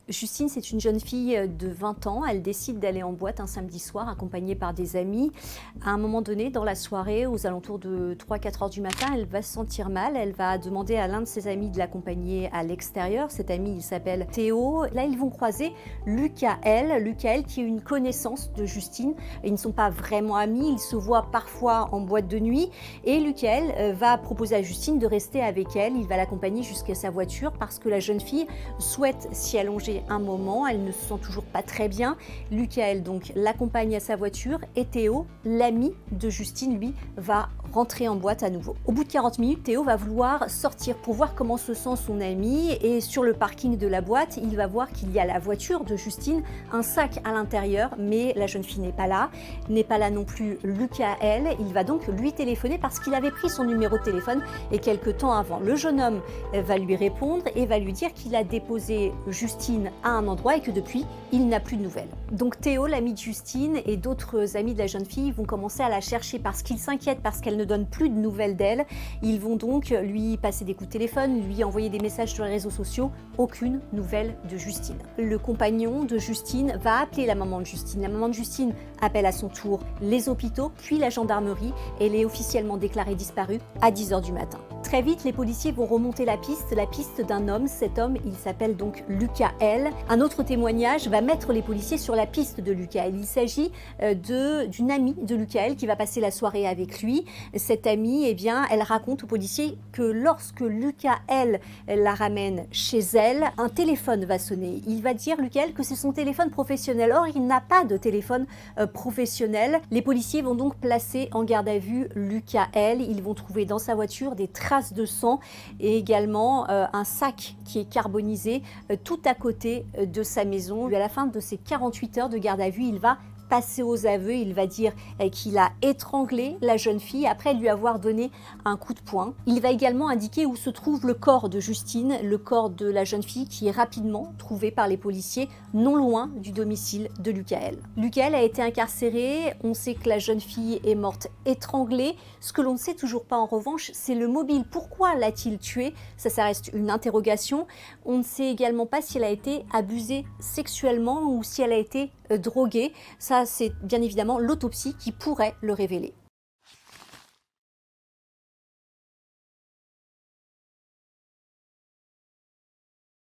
Justine, c'est une jeune fille de 20 ans. Elle décide d'aller en boîte un samedi soir, accompagnée par des amis. À un moment donné, dans la soirée, aux alentours de 3-4 heures du matin, elle va se sentir mal. Elle va demander à l'un de ses amis de l'accompagner à l'extérieur. Cet ami, il s'appelle Théo. Là, ils vont croiser Lucaël. Lucaël, qui est une connaissance de Justine. Ils ne sont pas vraiment amis. Ils se voient parfois en boîte de nuit. Et Lucaël va proposer à Justine de rester avec elle. Il va l'accompagner jusqu'à sa voiture parce que la jeune fille souhaite s'y allonger un moment, elle ne se sent toujours pas très bien. Lucaël donc l'accompagne à sa voiture et Théo, l'ami de Justine, lui, va rentrer en boîte à nouveau. Au bout de 40 minutes, Théo va vouloir sortir pour voir comment se sent son ami et sur le parking de la boîte, il va voir qu'il y a la voiture de Justine, un sac à l'intérieur, mais la jeune fille n'est pas là non plus Lucaël. Il va donc lui téléphoner parce qu'il avait pris son numéro de téléphone et quelques temps avant, le jeune homme va lui répondre et va lui dire qu'il a déposé Justine à un endroit et que depuis, il n'a plus de nouvelles. Donc Théo, l'ami de Justine et d'autres amis de la jeune fille vont commencer à la chercher parce qu'ils s'inquiètent parce qu'elle ne donne plus de nouvelles d'elle. Ils vont donc lui passer des coups de téléphone, lui envoyer des messages sur les réseaux sociaux. Aucune nouvelle de Justine. Le compagnon de Justine va appeler la maman de Justine. La maman de Justine appelle à son tour les hôpitaux, puis la gendarmerie. Elle est officiellement déclarée disparue à 10 heures du matin. Très vite, les policiers vont remonter la piste d'un homme. Cet homme, il s'appelle donc Lucaël. Un autre témoignage va mettre les policiers sur la piste de Lucaël. Il s'agit d'une amie de Lucaël qui va passer la soirée avec lui. Cette amie, eh bien, elle raconte aux policiers que lorsque Lucaël la ramène chez elle, un téléphone va sonner. Il va dire, Lucaël, que c'est son téléphone professionnel. Or, il n'a pas de téléphone professionnel. Les policiers vont donc placer en garde à vue Lucaël. Ils vont trouver dans sa voiture des traces de sang et également un sac qui est carbonisé tout à côté de sa maison. À la fin de ces 48 heures de garde à vue, il va passer aux aveux, il va dire qu'il a étranglé la jeune fille après lui avoir donné un coup de poing. Il va également indiquer où se trouve le corps de Justine, le corps de la jeune fille qui est rapidement trouvé par les policiers non loin du domicile de Lucaël. Lucaël a été incarcéré, on sait que la jeune fille est morte étranglée. Ce que l'on ne sait toujours pas en revanche, c'est le mobile. Pourquoi l'a-t-il tuée? Ça reste une interrogation. On ne sait également pas si elle a été abusée sexuellement ou si elle a été droguée. Ça, c'est bien évidemment l'autopsie qui pourrait le révéler.